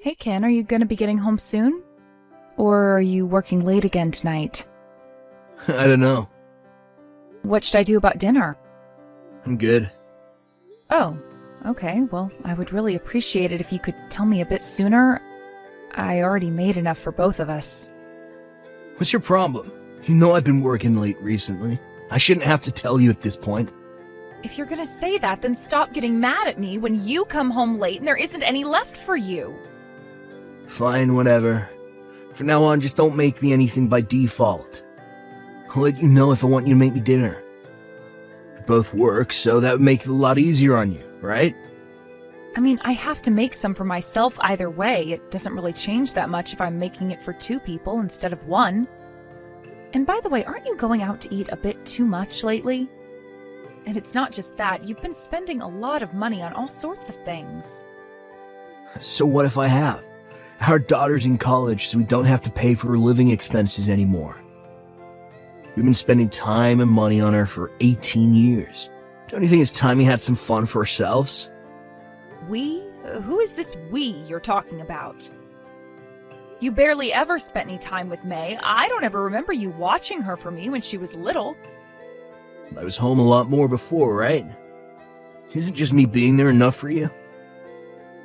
Hey Ken, are you gonna be getting home soon? Or are you working late again tonight? I don't know. What should I do about dinner? I'm good. Oh, okay, well, I would really appreciate it if you could tell me a bit sooner. I already made enough for both of us. What's your problem? You know I've been working late recently. I shouldn't have to tell you at this point. If you're gonna say that, then stop getting mad at me when you come home late and there isn't any left for you. Fine, whatever. From now on, just don't make me anything by default. I'll let you know if I want you to make me dinner. We both work, so that would make it a lot easier on you, right? I mean, I have to make some for myself either way. It doesn't really change that much if I'm making it for 2 people instead of 1. And by the way, aren't you going out to eat a bit too much lately? And it's not just that, you've been spending a lot of money on all sorts of things. So what if I have? Our daughter's in college, so we don't have to pay for her living expenses anymore. We've been spending time and money on her for 18 years. Don't you think it's time we had some fun for ourselves? We? Who is this we you're talking about? You barely ever spent any time with May. I don't ever remember you watching her for me when she was little. I was home a lot more before, right? Isn't just me being there enough for you?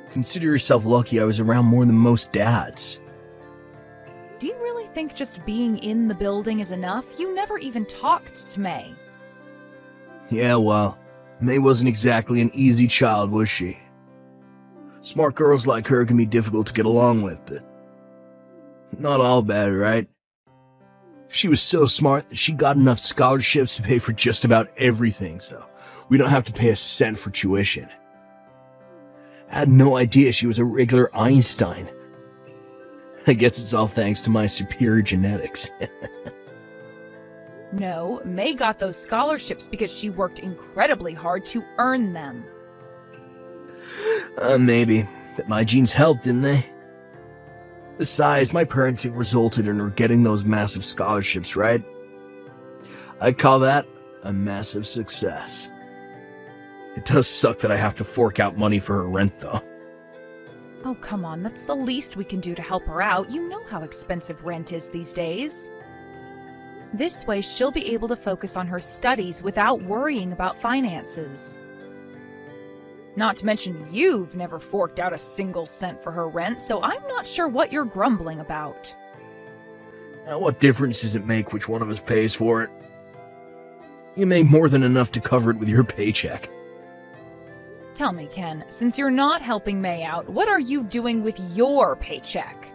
Consider yourself lucky I was around more than most dads. Do you really think just being in the building is enough? You never even talked to May. Yeah, well, May wasn't exactly an easy child, was she? Smart girls like her can be difficult to get along with, but not all bad, right? She was so smart that she got enough scholarships to pay for just about everything, so we don't have to pay a cent for tuition. I had no idea she was a regular Einstein. I guess it's all thanks to my superior genetics. No, May got those scholarships because she worked incredibly hard to earn them. Maybe, but my genes helped, didn't they? Besides, my parenting resulted in her getting those massive scholarships, right? I call that a massive success. It does suck that I have to fork out money for her rent, though. Oh, come on, that's the least we can do to help her out. You know how expensive rent is these days. This way, she'll be able to focus on her studies without worrying about finances. Not to mention, you've never forked out a single cent for her rent, so I'm not sure what you're grumbling about. Now, what difference does it make which one of us pays for it? You make more than enough to cover it with your paycheck. Tell me, Ken, since you're not helping May out, what are you doing with your paycheck?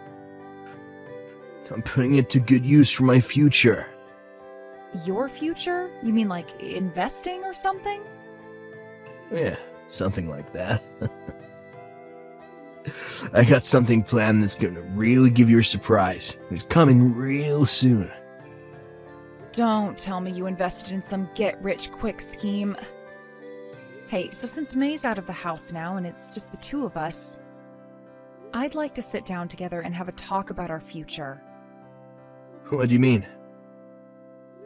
I'm putting it to good use for my future. Your future? You mean like investing or something? Yeah, something like that. I got something planned that's going to really give you a surprise. It's coming real soon. Don't tell me you invested in some get-rich-quick scheme. Hey, so since May's out of the house now and it's just the 2 of us, I'd like to sit down together and have a talk about our future. What do you mean?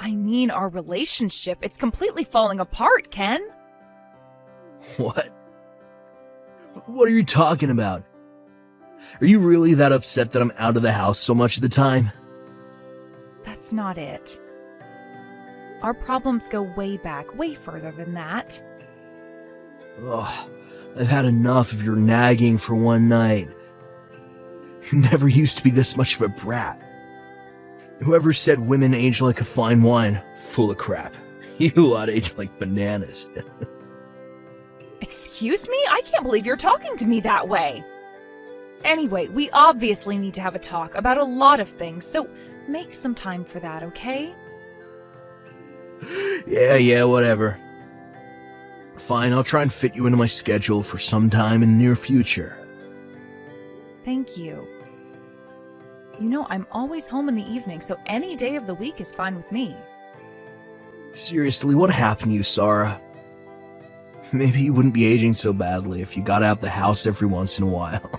I mean our relationship. It's completely falling apart, Ken. What? What are you talking about? Are you really that upset that I'm out of the house so much of the time? That's not it. Our problems go way back, way further than that. Ugh, I've had enough of your nagging for one night. You never used to be this much of a brat. Whoever said women age like a fine wine, full of crap. You lot age like bananas. Excuse me? I can't believe you're talking to me that way. Anyway, we obviously need to have a talk about a lot of things, so make some time for that, okay? Yeah, whatever. Fine, I'll try and fit you into my schedule for some time in the near future. Thank you. You know, I'm always home in the evening, so any day of the week is fine with me. Seriously, what happened to you, Sarah? Maybe you wouldn't be aging so badly if you got out the house every once in a while.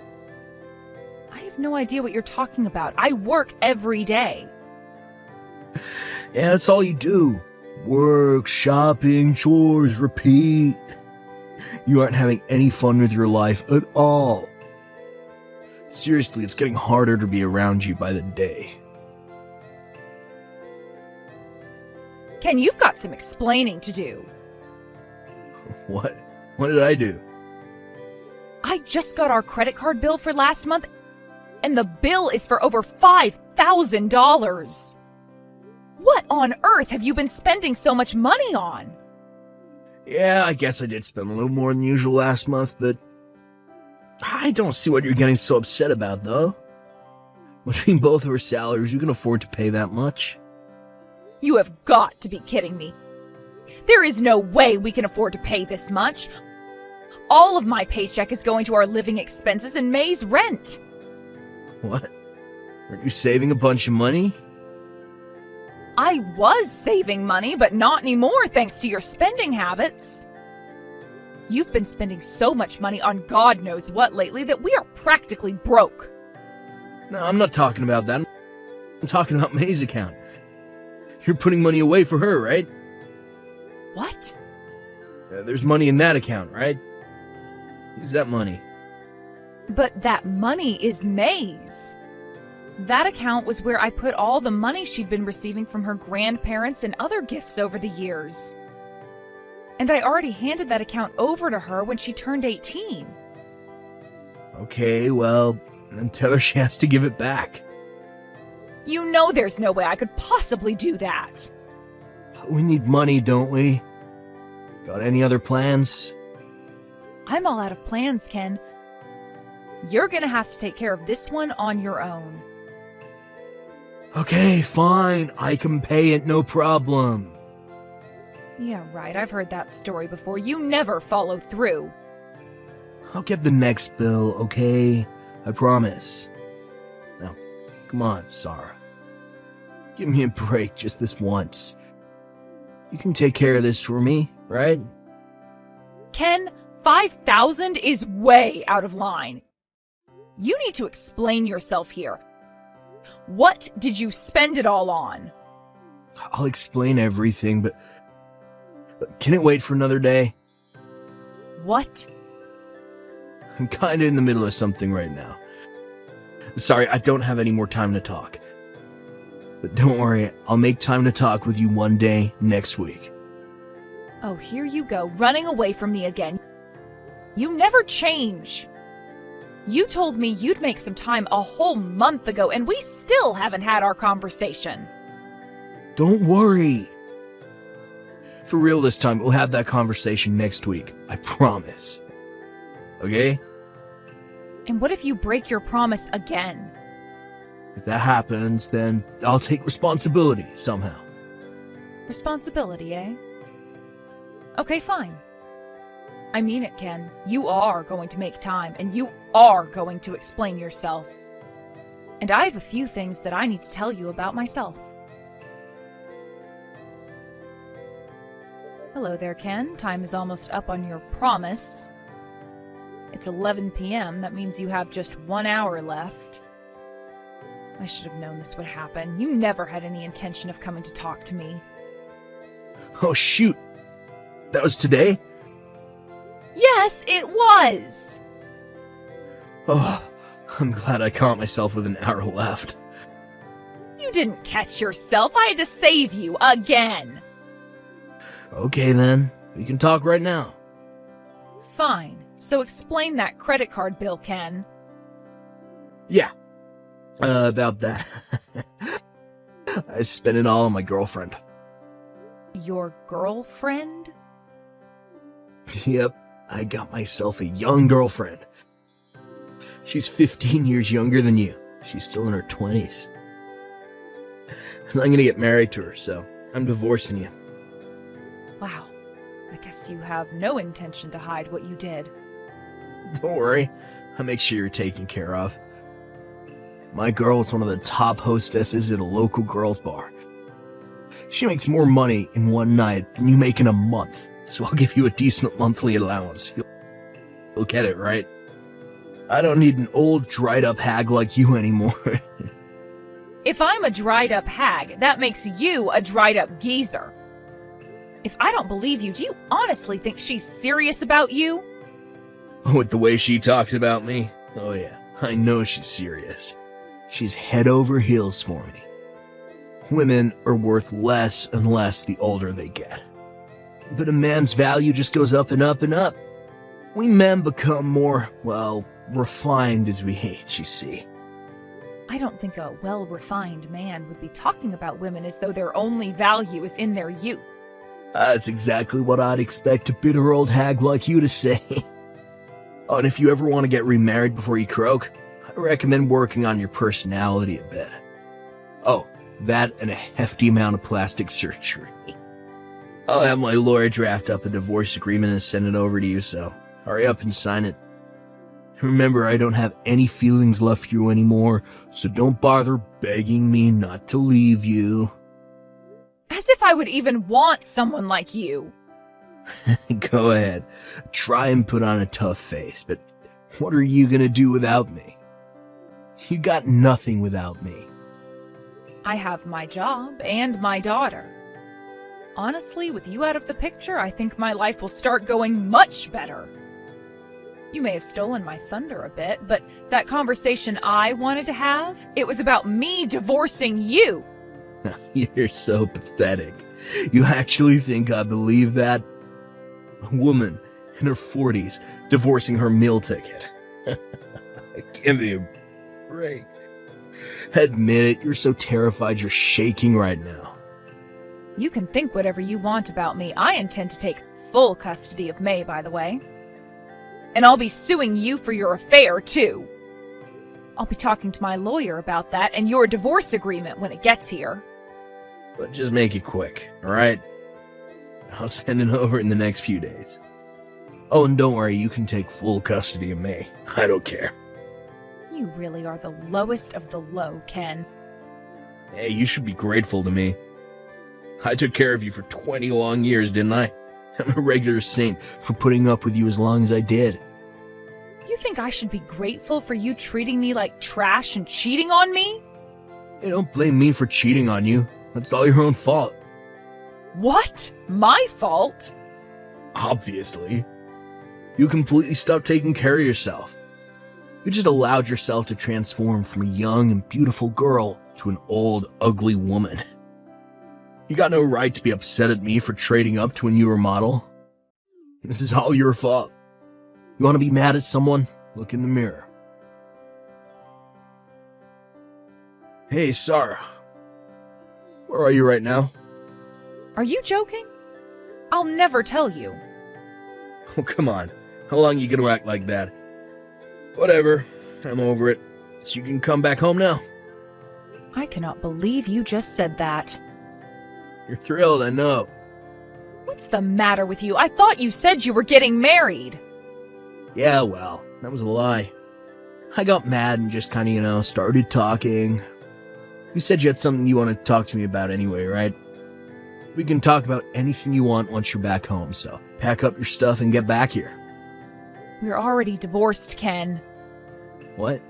I have no idea what you're talking about. I work every day. Yeah, that's all you do. Work, shopping, chores, repeat. You aren't having any fun with your life at all. Seriously, it's getting harder to be around you by the day. Ken, you've got some explaining to do. What? What did I do? I just got our credit card bill for last month, and the bill is for over $5,000. What on earth have you been spending so much money on? Yeah, I guess I did spend a little more than usual last month, but I don't see what you're getting so upset about, though. Between both of our salaries, you can afford to pay that much. You have got to be kidding me. There is no way we can afford to pay this much. All of my paycheck is going to our living expenses and May's rent. What? Aren't you saving a bunch of money? I was saving money, but not anymore thanks to your spending habits. You've been spending so much money on God knows what lately that we are practically broke. No, I'm not talking about that. I'm talking about May's account. You're putting money away for her, right? What? There's money in that account, right? Use that money. But that money is May's. That account was where I put all the money she'd been receiving from her grandparents and other gifts over the years. And I already handed that account over to her when she turned 18. Okay, well, then tell her she has to give it back. You know there's no way I could possibly do that. We need money, don't we? Got any other plans? I'm all out of plans, Ken. You're gonna have to take care of this one on your own. Okay, fine. I can pay it, no problem. Yeah, right. I've heard that story before. You never follow through. I'll get the next bill, okay? I promise. Now, come on, Sarah. Give me a break just this once. You can take care of this for me, right? Ken, 5,000 is way out of line. You need to explain yourself here. What did you spend it all on? I'll explain everything, but can it wait for another day? What? I'm kinda in the middle of something right now. Sorry, I don't have any more time to talk. But don't worry, I'll make time to talk with you one day next week. Oh, here you go, running away from me again. You never change. You told me you'd make some time a whole month ago, and we still haven't had our conversation. Don't worry. For real this time, we'll have that conversation next week. I promise. Okay? And what if you break your promise again? If that happens, then I'll take responsibility somehow. Responsibility, eh? Okay, fine. I mean it, Ken. You are going to make time, and you are going to explain yourself. And I have a few things that I need to tell you about myself. Hello there, Ken. Time is almost up on your promise. It's 11 p.m. That means you have just 1 hour left. I should have known this would happen. You never had any intention of coming to talk to me. Oh, shoot. That was today? Yes, it was! Oh, I'm glad I caught myself with an hour left. You didn't catch yourself. I had to save you again. Okay, then. We can talk right now. Fine. So explain that credit card bill, Ken. Yeah. About that. I spent it all on my girlfriend. Your girlfriend? Yep, I got myself a young girlfriend. She's 15 years younger than you. She's still in her 20s. And I'm gonna get married to her, so I'm divorcing you. Wow. I guess you have no intention to hide what you did. Don't worry, I'll make sure you're taken care of. My girl is one of the top hostesses at a local girls' bar. She makes more money in one night than you make in a month, so I'll give you a decent monthly allowance. You'll get it, right? I don't need an old, dried-up hag like you anymore. If I'm a dried-up hag, that makes you a dried-up geezer. If I don't believe you, do you honestly think she's serious about you? With the way she talks about me? Oh yeah, I know she's serious. She's head over heels for me. Women are worth less and less the older they get. But a man's value just goes up and up and up. We men become more, well, refined as we age, you see. I don't think a well-refined man would be talking about women as though their only value is in their youth. That's exactly what I'd expect a bitter old hag like you to say. Oh, and if you ever want to get remarried before you croak, I recommend working on your personality a bit. Oh, that and a hefty amount of plastic surgery. I'll have my lawyer draft up a divorce agreement and send it over to you, so hurry up and sign it. Remember, I don't have any feelings left for you anymore, so don't bother begging me not to leave you. As if I would even want someone like you. Go ahead. Try and put on a tough face, but what are you gonna do without me? You got nothing without me. I have my job and my daughter. Honestly, with you out of the picture, I think my life will start going much better. You may have stolen my thunder a bit, but that conversation I wanted to have, it was about me divorcing you. You're so pathetic. You actually think I believe that? A woman in her 40s divorcing her meal ticket. Give me a break. Admit it, you're so terrified you're shaking right now. You can think whatever you want about me. I intend to take full custody of May, by the way. And I'll be suing you for your affair, too. I'll be talking to my lawyer about that and your divorce agreement when it gets here. But just make it quick, alright? I'll send it over in the next few days. Oh, and don't worry, you can take full custody of May. I don't care. You really are the lowest of the low, Ken. Hey, you should be grateful to me. I took care of you for 20 long years, didn't I? I'm a regular saint for putting up with you as long as I did. You think I should be grateful for you treating me like trash and cheating on me? Hey, don't blame me for cheating on you. That's all your own fault. What? My fault? Obviously. You completely stopped taking care of yourself. You just allowed yourself to transform from a young and beautiful girl to an old, ugly woman. You got no right to be upset at me for trading up to a newer model. This is all your fault. You want to be mad at someone? Look in the mirror. Hey, Sarah. Where are you right now? Are you joking? I'll never tell you. Oh, come on. How long are you gonna act like that? Whatever. I'm over it. So you can come back home now. I cannot believe you just said that. You're thrilled, I know. What's the matter with you? I thought you said you were getting married. Yeah, well, that was a lie. I got mad and just kinda, started talking. You said you had something you wanted to talk to me about anyway, right? We can talk about anything you want once you're back home, so pack up your stuff and get back here. We're already divorced, Ken. What?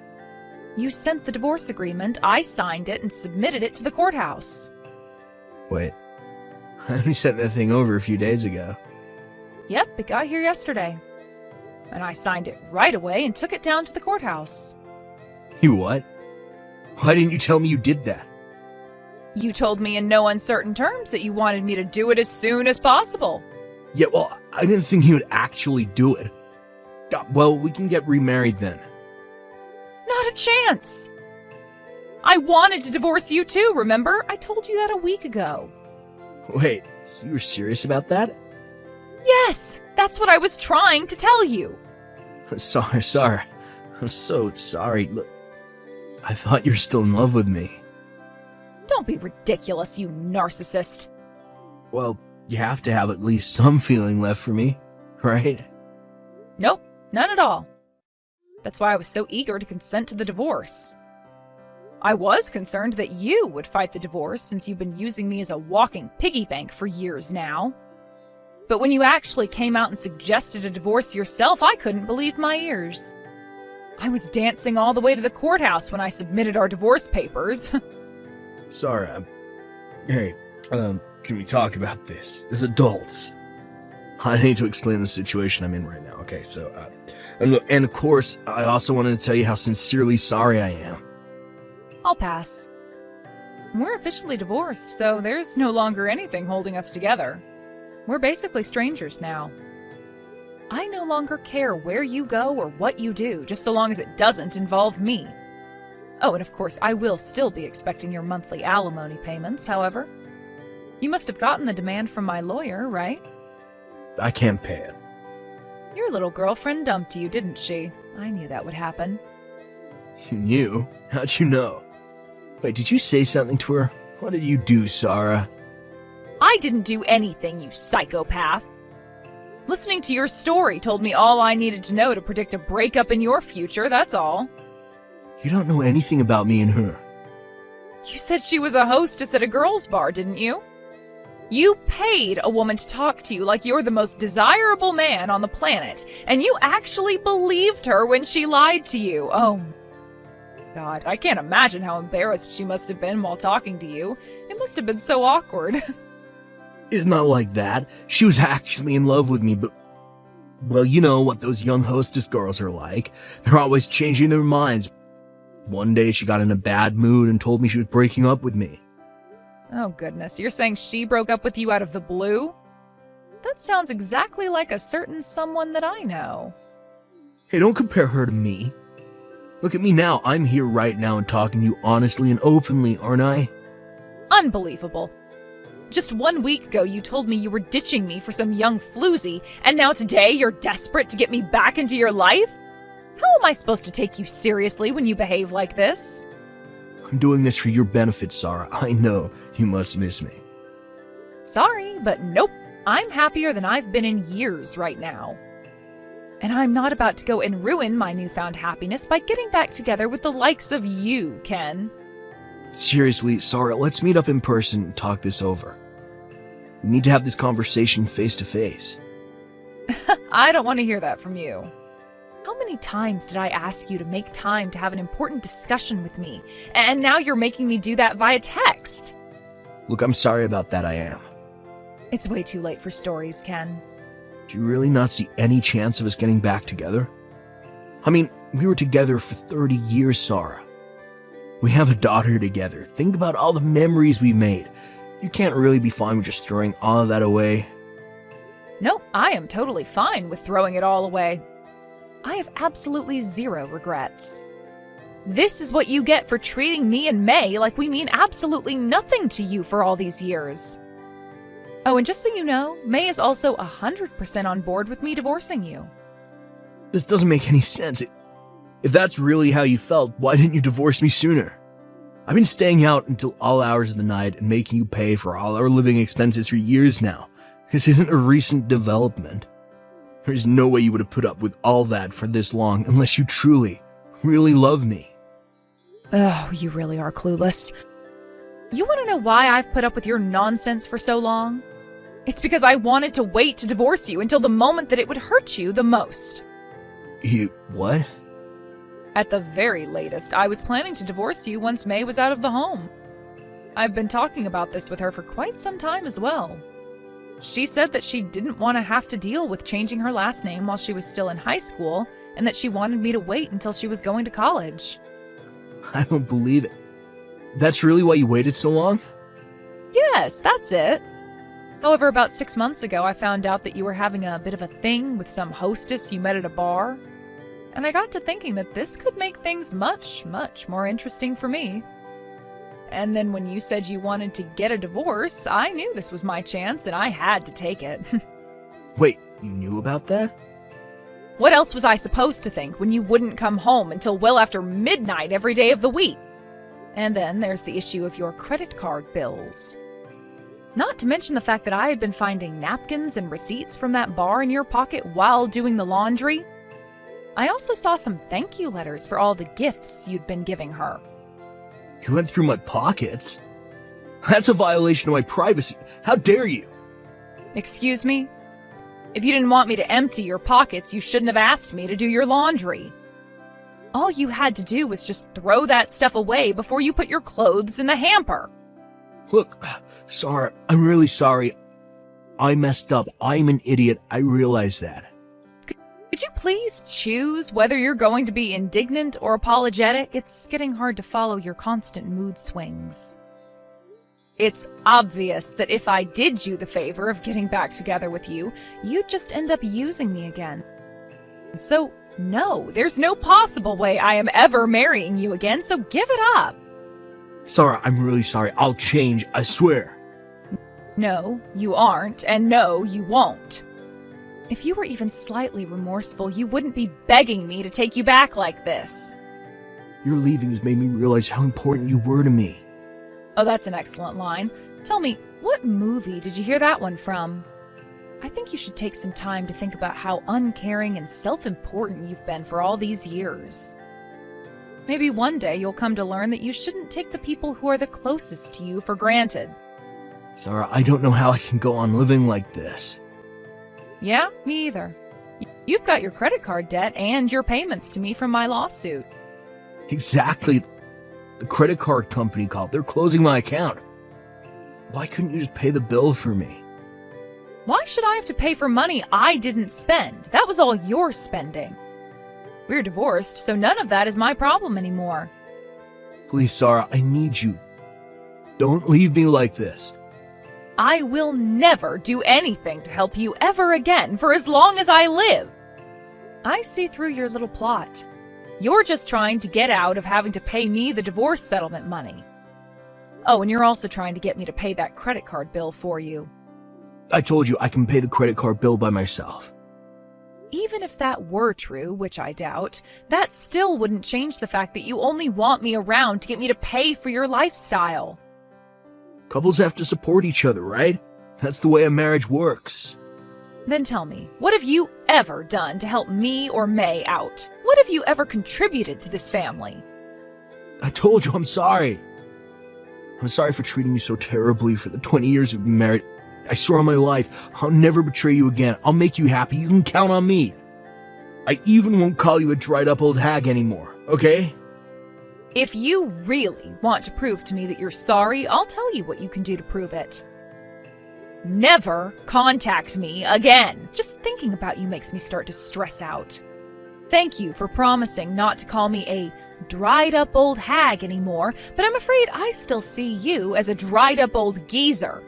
You sent the divorce agreement, I signed it, and submitted it to the courthouse. Wait. I only sent that thing over a few days ago. Yep, it got here yesterday. And I signed it right away and took it down to the courthouse. You what? Why didn't you tell me you did that? You told me in no uncertain terms that you wanted me to do it as soon as possible. Yeah, well, I didn't think you would actually do it. Well, we can get remarried then. Not a chance. I wanted to divorce you too, remember? I told you that a week ago. Wait, so you were serious about that? Yes, that's what I was trying to tell you. Sorry. I'm so sorry. Look, I thought you were still in love with me. Don't be ridiculous, you narcissist. Well, you have to have at least some feeling left for me, right? Nope, none at all. That's why I was so eager to consent to the divorce. I was concerned that you would fight the divorce since you've been using me as a walking piggy bank for years now. But when you actually came out and suggested a divorce yourself, I couldn't believe my ears. I was dancing all the way to the courthouse when I submitted our divorce papers. Sorry, hey, can we talk about this as adults? I need to explain the situation I'm in right now. Okay, so, and of course, I also wanted to tell you how sincerely sorry I am. I'll pass. We're officially divorced, so there's no longer anything holding us together. We're basically strangers now. I no longer care where you go or what you do, just so long as it doesn't involve me. Oh, and of course, I will still be expecting your monthly alimony payments, however. You must have gotten the demand from my lawyer, right? I can't pay it. Your little girlfriend dumped you, didn't she? I knew that would happen. You knew? How'd you know? Wait, did you say something to her? What did you do, Sarah? I didn't do anything, you psychopath. Listening to your story told me all I needed to know to predict a breakup in your future, that's all. You don't know anything about me and her. You said she was a hostess at a girls' bar, didn't you? You paid a woman to talk to you like you're the most desirable man on the planet, and you actually believed her when she lied to you. Oh, God, I can't imagine how embarrassed she must have been while talking to you. It must have been so awkward. It's not like that. She was actually in love with me, but... Well, you know what those young hostess girls are like. They're always changing their minds. One day she got in a bad mood and told me she was breaking up with me. Oh, goodness. You're saying she broke up with you out of the blue? That sounds exactly like a certain someone that I know. Hey, don't compare her to me. Look at me now. I'm here right now and talking to you honestly and openly, aren't I? Unbelievable. Just 1 week ago, you told me you were ditching me for some young floozy, and now today you're desperate to get me back into your life? How am I supposed to take you seriously when you behave like this? I'm doing this for your benefit, Sarah. I know you must miss me. Sorry, but nope. I'm happier than I've been in years right now. And I'm not about to go and ruin my newfound happiness by getting back together with the likes of you, Ken. Seriously, Sarah, let's meet up in person and talk this over. We need to have this conversation face to face. I don't want to hear that from you. How many times did I ask you to make time to have an important discussion with me, and now you're making me do that via text? Look, I'm sorry about that, I am. It's way too late for stories, Ken. Do you really not see any chance of us getting back together? I mean, we were together for 30 years, Sarah. We have a daughter together. Think about all the memories we made. You can't really be fine with just throwing all of that away. Nope, I am totally fine with throwing it all away. I have absolutely zero regrets. This is what you get for treating me and May like we mean absolutely nothing to you for all these years. Oh, and just so you know, May is also 100% on board with me divorcing you. This doesn't make any sense. If that's really how you felt, why didn't you divorce me sooner? I've been staying out until all hours of the night and making you pay for all our living expenses for years now. This isn't a recent development. There's no way you would have put up with all that for this long unless you truly, really love me. Oh, you really are clueless. You want to know why I've put up with your nonsense for so long? It's because I wanted to wait to divorce you until the moment that it would hurt you the most. You, what? At the very latest, I was planning to divorce you once May was out of the home. I've been talking about this with her for quite some time as well. She said that she didn't want to have to deal with changing her last name while she was still in high school, and that she wanted me to wait until she was going to college. I don't believe it. That's really why you waited so long? Yes, that's it. However, about 6 months ago, I found out that you were having a bit of a thing with some hostess you met at a bar. And I got to thinking that this could make things much, much more interesting for me. And then when you said you wanted to get a divorce, I knew this was my chance and I had to take it. Wait, you knew about that? What else was I supposed to think when you wouldn't come home until well after midnight every day of the week? And then there's the issue of your credit card bills. Not to mention the fact that I had been finding napkins and receipts from that bar in your pocket while doing the laundry. I also saw some thank you letters for all the gifts you'd been giving her. You went through my pockets? That's a violation of my privacy. How dare you? Excuse me? If you didn't want me to empty your pockets, you shouldn't have asked me to do your laundry. All you had to do was just throw that stuff away before you put your clothes in the hamper. Look, Sarah, I'm really sorry. I messed up. I'm an idiot. I realize that. Could you please choose whether you're going to be indignant or apologetic? It's getting hard to follow your constant mood swings. It's obvious that if I did you the favor of getting back together with you, you'd just end up using me again. So, no, there's no possible way I am ever marrying you again, so give it up. Sarah, I'm really sorry. I'll change, I swear. No, you aren't, and no, you won't. If you were even slightly remorseful, you wouldn't be begging me to take you back like this. Your leaving has made me realize how important you were to me. Oh, that's an excellent line. Tell me, what movie did you hear that one from? I think you should take some time to think about how uncaring and self-important you've been for all these years. Maybe one day you'll come to learn that you shouldn't take the people who are the closest to you for granted. Sarah, I don't know how I can go on living like this. Yeah, me either. You've got your credit card debt and your payments to me from my lawsuit. Exactly. The credit card company called. They're closing my account. Why couldn't you just pay the bill for me? Why should I have to pay for money I didn't spend? That was all your spending. We're divorced, so none of that is my problem anymore. Please, Sarah, I need you. Don't leave me like this. I will never do anything to help you ever again for as long as I live. I see through your little plot. You're just trying to get out of having to pay me the divorce settlement money. Oh, and you're also trying to get me to pay that credit card bill for you. I told you I can pay the credit card bill by myself. Even if that were true, which I doubt, that still wouldn't change the fact that you only want me around to get me to pay for your lifestyle. Couples have to support each other, right? That's the way a marriage works. Then tell me, what have you ever done to help me or May out? What have you ever contributed to this family? I told you I'm sorry. I'm sorry for treating you so terribly for the 20 years we've been married. I swear on my life, I'll never betray you again. I'll make you happy. You can count on me. I even won't call you a dried-up old hag anymore, okay? If you really want to prove to me that you're sorry, I'll tell you what you can do to prove it. Never contact me again. Just thinking about you makes me start to stress out. Thank you for promising not to call me a dried-up old hag anymore, but I'm afraid I still see you as a dried-up old geezer.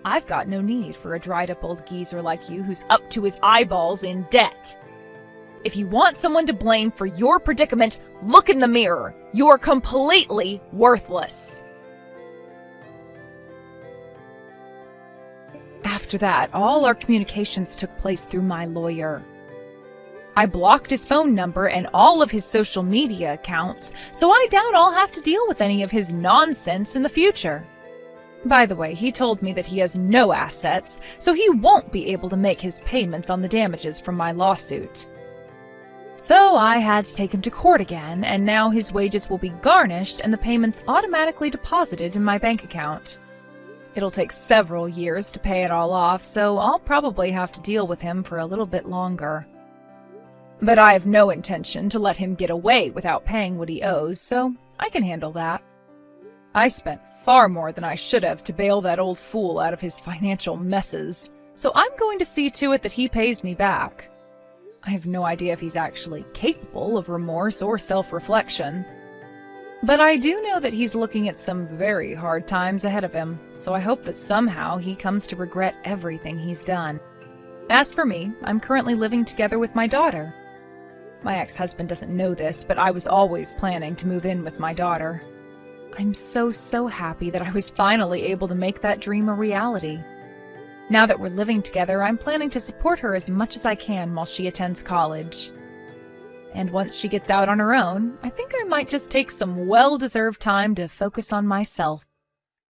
I've got no need for a dried-up old geezer like you who's up to his eyeballs in debt. If you want someone to blame for your predicament, look in the mirror. You're completely worthless. After that, all our communications took place through my lawyer. I blocked his phone number and all of his social media accounts, so I doubt I'll have to deal with any of his nonsense in the future. By the way, he told me that he has no assets, so he won't be able to make his payments on the damages from my lawsuit. So I had to take him to court again, and now his wages will be garnished and the payments automatically deposited in my bank account. It'll take several years to pay it all off, so I'll probably have to deal with him for a little bit longer. But I have no intention to let him get away without paying what he owes, so I can handle that. I spent far more than I should have to bail that old fool out of his financial messes, so I'm going to see to it that he pays me back. I have no idea if he's actually capable of remorse or self-reflection. But I do know that he's looking at some very hard times ahead of him, so I hope that somehow he comes to regret everything he's done. As for me, I'm currently living together with my daughter. My ex-husband doesn't know this, but I was always planning to move in with my daughter. I'm so happy that I was finally able to make that dream a reality. Now that we're living together, I'm planning to support her as much as I can while she attends college. And once she gets out on her own, I think I might just take some well-deserved time to focus on myself.